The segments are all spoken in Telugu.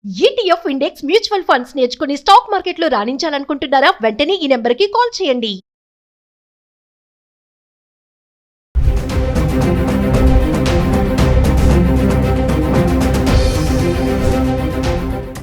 ఈటీఎఫ్ ఇండెక్స్ మ్యూచువల్ ఫండ్స్ నేర్చుకుని స్టాక్ మార్కెట్లో రాణించాలనుకుంటున్నారా? వెంటనే ఈ నెంబర్కి కాల్ చేయండి.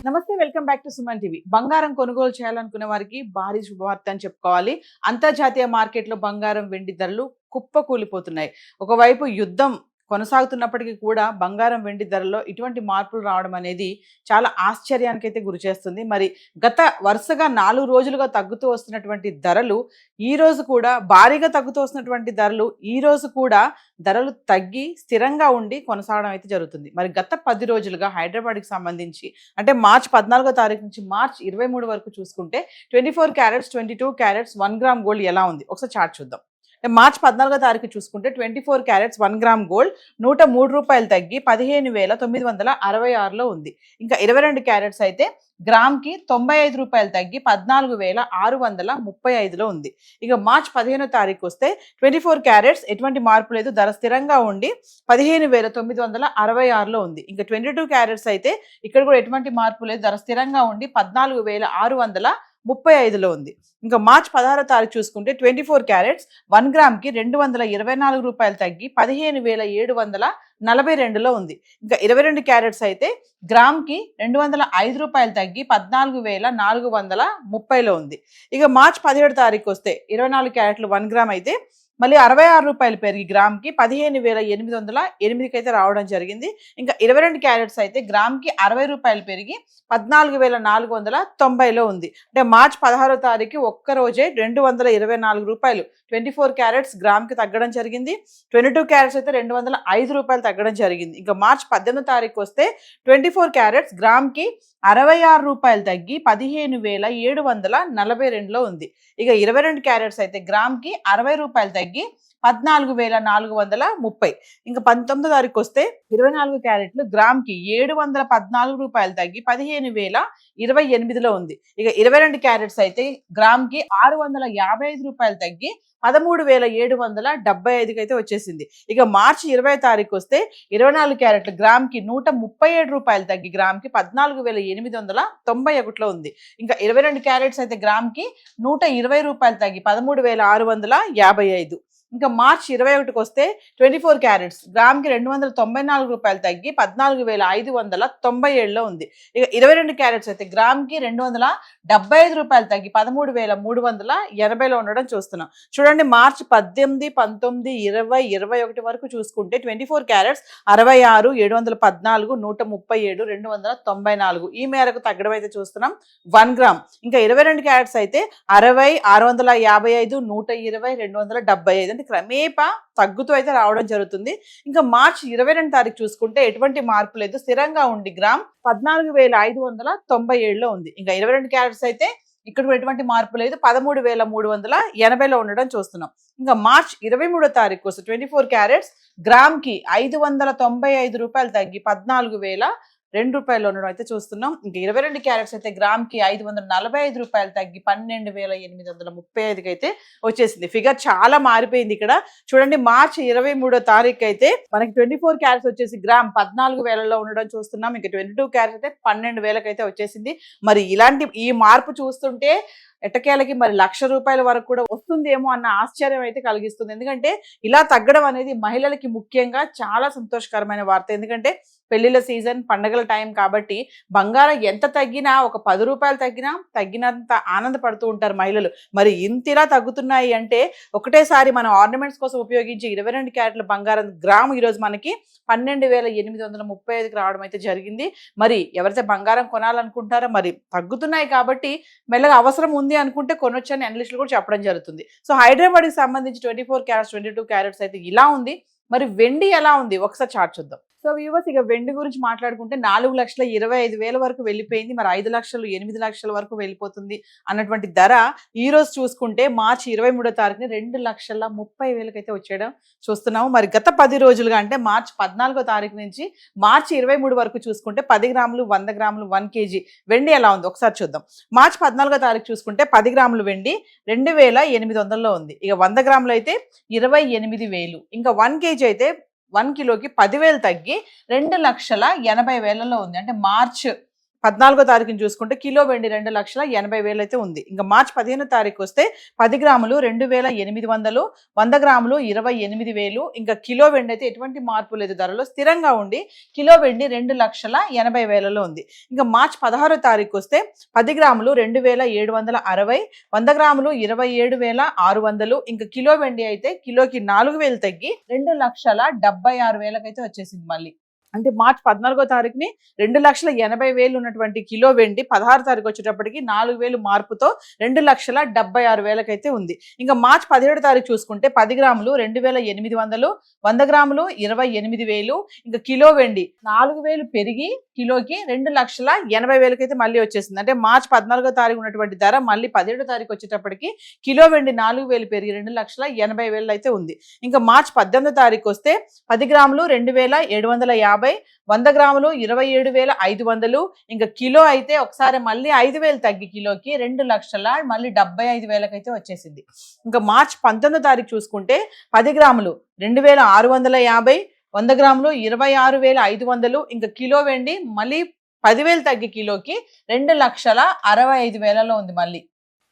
నమస్తే, welcome back to Suman TV. బంగారం కొనుగోలు చేయాలనుకునే వారికి భారీ శుభవార్త అని చెప్పుకోవాలి. అంతర్జాతీయ మార్కెట్లో బంగారం వెండి ధరలు కుప్పకూలిపోతున్నాయి. ఒకవైపు యుద్ధం కొనసాగుతున్నప్పటికీ కూడా బంగారం వెండి ధరల్లో ఇటువంటి మార్పులు రావడం అనేది చాలా ఆశ్చర్యానికైతే గురి చేస్తుంది. మరి గత వరుసగా 4 రోజులుగా తగ్గుతూ వస్తున్నటువంటి ధరలు ఈ రోజు కూడా భారీగా తగ్గుతూ వస్తున్నటువంటి ధరలు ఈ రోజు కూడా ధరలు తగ్గి స్థిరంగా ఉండి కొనసాగడం అయితే జరుగుతుంది. మరి గత 10 రోజులుగా హైదరాబాద్కి సంబంధించి అంటే మార్చి 14వ తారీఖు నుంచి మార్చి 23 వరకు చూసుకుంటే 24 క్యారెట్స్ 22 క్యారెట్స్ 1 గ్రామ్ గోల్డ్ ఎలా ఉంది ఒకసారి చార్ట్ చూద్దాం. మార్చి 14వ తారీఖు చూసుకుంటే 24 క్యారెట్స్ 1 గ్రామ్ గోల్డ్ 103 రూపాయలు తగ్గి 15,966లో ఉంది. ఇంకా 22 క్యారెట్స్ అయితే గ్రామ్కి 95 రూపాయలు తగ్గి 14,635లో ఉంది. ఇక మార్చి 15వ తారీఖు వస్తే 24 క్యారెట్స్ ఎటువంటి మార్పు లేదు, ధర స్థిరంగా ఉండి 15,966లో ఉంది. ఇంకా 22 క్యారెట్స్ అయితే ఇక్కడ కూడా ఎటువంటి మార్పు లేదు, ధర స్థిరంగా ఉండి 14,635లో ఉంది. ఇంకా మార్చి 16వ తారీఖు చూసుకుంటే 24 క్యారెట్స్ 1 గ్రామ్కి 224 రూపాయలు తగ్గి 15,742లో ఉంది. ఇంకా 22 క్యారెట్స్ అయితే గ్రామ్కి 205 రూపాయలు తగ్గి 14,430లో ఉంది. ఇక మార్చి 17వ తారీఖు వస్తే 24 క్యారెట్లు 1 గ్రామ్ అయితే మళ్ళీ 66 రూపాయలు పెరిగి గ్రామ్కి 15,808కి అయితే రావడం జరిగింది. ఇంకా 22 క్యారెట్స్ అయితే గ్రామ్కి 60 రూపాయలు పెరిగి 14,490లో ఉంది. అంటే మార్చి 16వ తారీఖు ఒక్కరోజే 224 రూపాయలు 24 క్యారెట్స్ గ్రామ్కి తగ్గడం జరిగింది. 22 క్యారెట్స్ అయితే 205 రూపాయలు తగ్గడం జరిగింది. ఇంకా మార్చి 18వ తారీఖు వస్తే 24 క్యారెట్స్ గ్రామ్కి 66 రూపాయలు తగ్గి 15,742లో ఉంది. ఇక 22 క్యారెట్స్ అయితే గ్రామ్కి 60 రూపాయలు తగ్గి 14,430. ఇంకా 19వ తారీఖు వస్తే 24 క్యారెట్లు గ్రామ్కి 714 రూపాయలు తగ్గి 15,028లో ఉంది. ఇక 22 క్యారెట్స్ అయితే గ్రామ్కి 655 రూపాయలు తగ్గి 13,775కి అయితే వచ్చేసింది. ఇక మార్చి 20వ తారీఖు వస్తే 24 క్యారెట్లు గ్రామ్కి 137 రూపాయలు తగ్గి గ్రామ్కి 14,891లో ఉంది. ఇంకా 22 క్యారెట్స్ అయితే గ్రామ్కి 120 రూపాయలు తగ్గి 13,655. ఇంకా మార్చి 21కి వస్తే 24 క్యారెట్స్ గ్రామ్కి 294 రూపాయలు తగ్గి 14,597లో ఉంది. ఇక 22 క్యారెట్స్ అయితే గ్రామ్కి 275 రూపాయలు తగ్గి 13,380లో ఉండడం చూస్తున్నాం. చూడండి, మార్చి 18, 19, 20, 21 వరకు చూసుకుంటే 24 క్యారెట్స్ 66, 714, 137, 294 ఈ మేరకు తగ్గడం అయితే చూస్తున్నాం 1 గ్రామ్. ఇంకా 22 క్యారెట్స్ అయితే 60, 655, 120, 275 అంటే క్రమేపా తగ్గుతూ అయితే రావడం జరుగుతుంది. ఇంకా మార్చి 22వ తారీఖు చూసుకుంటే ఎటువంటి మార్పు లేదు, స్థిరంగా ఉండి గ్రామ్ 14,597లో ఉంది. ఇంకా 22 క్యారెట్స్ అయితే ఇక్కడ కూడా ఎటువంటి మార్పు లేదు, 13,380లో ఉండడం చూస్తున్నాం. ఇంకా మార్చి 23వ తారీఖు వస్తే 24 క్యారెట్స్ గ్రామ్కి 595 రూపాయలు తగ్గి 14,002 రూపాయలు ఉండడం అయితే చూస్తున్నాం. ఇంకా 22 క్యారెట్స్ అయితే గ్రామ్కి 545 రూపాయలు తగ్గి 12,835కి అయితే వచ్చేసింది. ఫిగర్ చాలా మారిపోయింది. ఇక్కడ చూడండి, మార్చి 23వ తారీఖు అయితే మనకి 24 క్యారెట్స్ వచ్చేసి గ్రామ్ 14,000లో ఉండడం చూస్తున్నాం. ఇంకా 22 క్యారెట్స్ అయితే 12,000కి అయితే వచ్చేసింది. మరి ఇలాంటి ఈ మార్పు చూస్తుంటే ఎట్టకేలకి మరి 1,00,000 రూపాయల వరకు కూడా వస్తుందేమో అన్న ఆశ్చర్యం అయితే కలిగిస్తుంది. ఎందుకంటే ఇలా తగ్గడం అనేది మహిళలకి ముఖ్యంగా చాలా సంతోషకరమైన వార్త. ఎందుకంటే పెళ్లిళ్ళ సీజన్, పండగల టైం కాబట్టి బంగారం ఎంత తగ్గినా ఒక 10 రూపాయలు తగ్గినంత ఆనందపడుతూ ఉంటారు మహిళలు. మరి ఇంతలా తగ్గుతున్నాయి అంటే ఒకటేసారి మనం ఆర్నమెంట్స్ కోసం ఉపయోగించే 22 క్యారెట్ల బంగారం గ్రామ్ ఈరోజు మనకి 12,835కి రావడం అయితే జరిగింది. మరి ఎవరైతే బంగారం కొనాలనుకుంటారో మరి తగ్గుతున్నాయి కాబట్టి మెల్లగా అవసరం ఉంది అనుకుంటే కొనొచ్చని అనలిస్టులు కూడా చెప్పడం జరుగుతుంది. సో హైదరాబాద్కి సంబంధించి 24 క్యారెట్స్ 22 క్యారెట్స్ అయితే ఇలా ఉంది. మరి వెండి ఎలా ఉంది ఒకసారి చార్ట్ చూద్దాం. సో వ్యూవర్స్, ఇక వెండి గురించి మాట్లాడుకుంటే 4,25,000 వరకు వెళ్ళిపోయింది. మరి 5 లక్షలు 8 లక్షల వరకు వెళ్ళిపోతుంది అన్నటువంటి ధర ఈ రోజు చూసుకుంటే మార్చి 23వ తారీఖుని 2,30,000కి అయితే వచ్చేయడం చూస్తున్నాము. మరి గత 10 రోజులుగా అంటే మార్చి 14వ తారీఖు నుంచి మార్చి 23 వరకు చూసుకుంటే 10 గ్రాములు 100 గ్రాములు 1 కేజీ వెండి ఎలా ఉంది ఒకసారి చూద్దాం. మార్చి 14వ తారీఖు చూసుకుంటే 10 గ్రాములు వెండి 2,800లో ఉంది. ఇక 100 గ్రాములు అయితే 28,000. ఇంకా 1 కేజీ అయితే 1 కిలోకి 10,000 తగ్గి 2,80,000లో ఉంది. అంటే మార్చ్ 14వ తారీఖుని చూసుకుంటే కిలో వెండి 2,80,000 అయితే ఉంది. ఇంకా మార్చి 15వ తారీఖు వస్తే 10 గ్రాములు 2,800, 100 గ్రాములు 28,000. ఇంకా కిలో వెండి అయితే ఎటువంటి మార్పు లేదు, ధరలో స్థిరంగా ఉండి కిలో వెండి 2,80,000లో ఉంది. ఇంకా మార్చి 16వ తారీఖు వస్తే 10 గ్రాములు 2,760, 100 గ్రాములు 27,600. ఇంకా కిలో వెండి అయితే కిలోకి 4,000 తగ్గి 2,76,000 అయితే వచ్చేసింది మళ్ళీ. అంటే మార్చి 14వ తారీఖుని 2,80,000 ఉన్నటువంటి కిలో వెండి 16 తారీఖు వచ్చేటప్పటికి 4,000 మార్పుతో 2,76,000 అయితే ఉంది. ఇంకా మార్చి 17వ తారీఖు చూసుకుంటే 10 గ్రాములు 2,800, 100 గ్రాములు 28,000. ఇంకా కిలో వెండి 4,000 పెరిగి కిలోకి 2,80,000 అయితే మళ్ళీ వచ్చేసింది. అంటే మార్చి 14వ తారీఖు ఉన్నటువంటి ధర మళ్ళీ 17వ తారీఖు వచ్చేటప్పటికి కిలో వెండి 4,000 పెరిగి 2,80,000 అయితే ఉంది. ఇంకా మార్చి 18వ తారీఖు వస్తే 10 గ్రాములు 2,750, 100 గ్రాములు 27,500. ఇంకా కిలో అయితే ఒకసారి మళ్ళీ 5,000 తగ్గి కిలోకి 2,75,000 అయితే వచ్చేసింది. ఇంకా మార్చి 19వ తారీఖు చూసుకుంటే 10 గ్రాములు 2,650, 100 గ్రాములు 26,500. ఇంకా కిలో వెండి మళ్ళీ 10,000 తగ్గి కిలోకి 2,65,000లో ఉంది మళ్ళీ.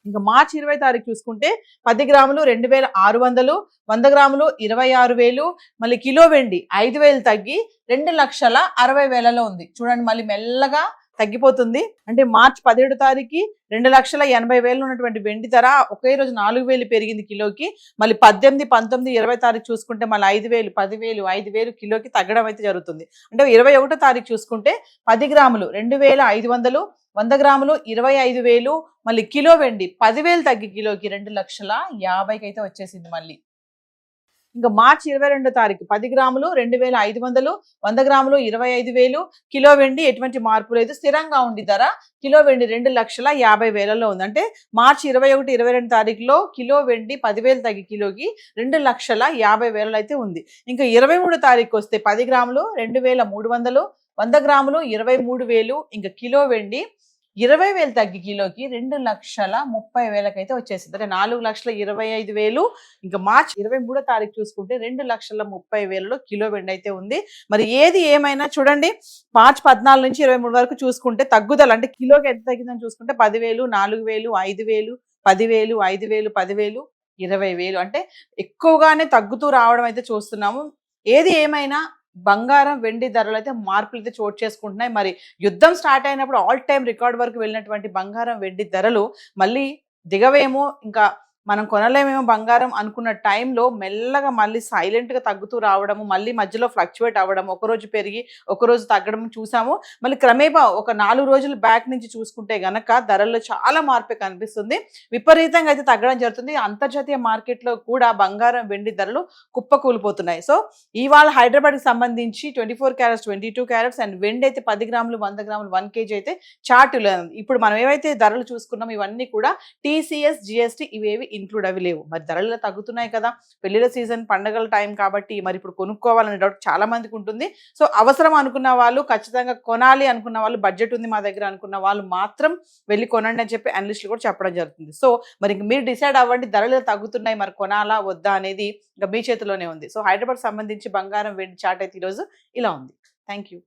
ఇంకా మార్చి 20వ తారీఖు చూసుకుంటే 10 గ్రాములు 2,600, 100 గ్రాములు 26,000. మళ్ళీ కిలో వెండి 5,000 తగ్గి 2,60,000లో ఉంది. చూడండి మళ్ళీ మెల్లగా తగ్గిపోతుంది. అంటే మార్చి 17వ తారీఖు 2,80,000 ఉన్నటువంటి వెండి ధర ఒకే రోజు 4,000 పెరిగింది కిలోకి. మళ్ళీ 18, 19, 20 తారీఖు చూసుకుంటే మళ్ళీ 5,000, 10,000, 5,000 కిలోకి తగ్గడం అయితే జరుగుతుంది. అంటే 21వ తారీఖు చూసుకుంటే 10 గ్రాములు 2,500, 100 గ్రాములు 25,000. మళ్ళీ కిలో వెండి 10,000 తగ్గి కిలోకి 2,50,000 అయితే వచ్చేసింది మళ్ళీ. ఇంకా మార్చి 22వ తారీఖు 10 గ్రాములు 2,500, 100 గ్రాములు 25,000. కిలో వెండి ఎటువంటి మార్పు లేదు, స్థిరంగా ఉండి ధర కిలో వెండి 2,50,000లో ఉంది. అంటే మార్చి 21, 22 తారీఖులో కిలో వెండి 10,000 తగ్గి కిలోకి 2,50,000 అయితే ఉంది. ఇంకా 23వ తారీఖు వస్తే 10 గ్రాములు 2,300, 100 గ్రాములు 23,000. ఇంకా కిలో వెండి 20,000 తగ్గి కిలోకి 2,30,000 అయితే వచ్చేసింది. అంటే 4,25,000. ఇంకా మార్చి 23వ తారీఖు చూసుకుంటే 2,30,000లో కిలో వెండి అయితే ఉంది. మరి ఏది ఏమైనా చూడండి, మార్చి 14 నుంచి 23 వరకు చూసుకుంటే తగ్గుదల, అంటే కిలోకి ఎంత తగ్గిందని చూసుకుంటే 10,000, 4,000, 5,000, 10,000, 5,000, 10,000, 20,000. అంటే ఎక్కువగానే తగ్గుతూ రావడం అయితే చూస్తున్నాము. ఏది ఏమైనా బంగారం వెండి ధరలు అయితే మార్పులు అయితే చోటు చేసుకుంటున్నాయి. మరి యుద్ధం స్టార్ట్ అయినప్పుడు ఆల్ టైమ్ రికార్డ్ వరకు వెళ్ళినటువంటి బంగారం వెండి ధరలు మళ్ళీ దిగవేమో, ఇంకా మనం కొనలేమేమో బంగారం అనుకున్న టైంలో మెల్లగా మళ్ళీ సైలెంట్గా తగ్గుతూ రావడము, మళ్ళీ మధ్యలో ఫ్లక్చువేట్ అవ్వడం, ఒకరోజు పెరిగి ఒకరోజు తగ్గడం చూసాము. మళ్ళీ క్రమేపా ఒక 4 రోజుల బ్యాక్ నుంచి చూసుకుంటే గనక ధరల్లో చాలా మార్పే కనిపిస్తుంది. విపరీతంగా అయితే తగ్గడం జరుగుతుంది. అంతర్జాతీయ మార్కెట్లో కూడా బంగారం వెండి ధరలు కుప్పకూలిపోతున్నాయి. సో ఇవాళ హైదరాబాద్కి సంబంధించి 24 క్యారెట్స్, 22 క్యారెట్స్ అండ్ వెండి అయితే 10 గ్రాములు, 100 గ్రాములు, 1 kg అయితే చార్టులు. ఇప్పుడు మనం ఏవైతే ధరలు చూసుకున్నాం ఇవన్నీ కూడా TCS, GST ఇవేవి ఇంక్లూడ్ అవి లేవు. మరి ధరలు తగ్గుతున్నాయి కదా, పెళ్లిళ్ళ సీజన్, పండగల టైం కాబట్టి మరి ఇప్పుడు కొనుక్కోవాలనే డౌట్ చాలా మందికి ఉంటుంది. సో అవసరం అనుకున్న వాళ్ళు, ఖచ్చితంగా కొనాలి అనుకున్న వాళ్ళు, బడ్జెట్ ఉంది మా దగ్గర అనుకున్న వాళ్ళు మాత్రం వెళ్ళి కొనండి అని చెప్పి అనలిస్టులు కూడా చెప్పడం జరుగుతుంది. సో మరి మీరు డిసైడ్ అవ్వండి, ధరలు తగ్గుతున్నాయి మరి కొనాలా వద్దా అనేది ఇంకా మీ చేతిలోనే ఉంది. సో హైదరాబాద్ సంబంధించి బంగారం వెండి చార్ట్ అయితే ఈరోజు ఇలా ఉంది. Thank you.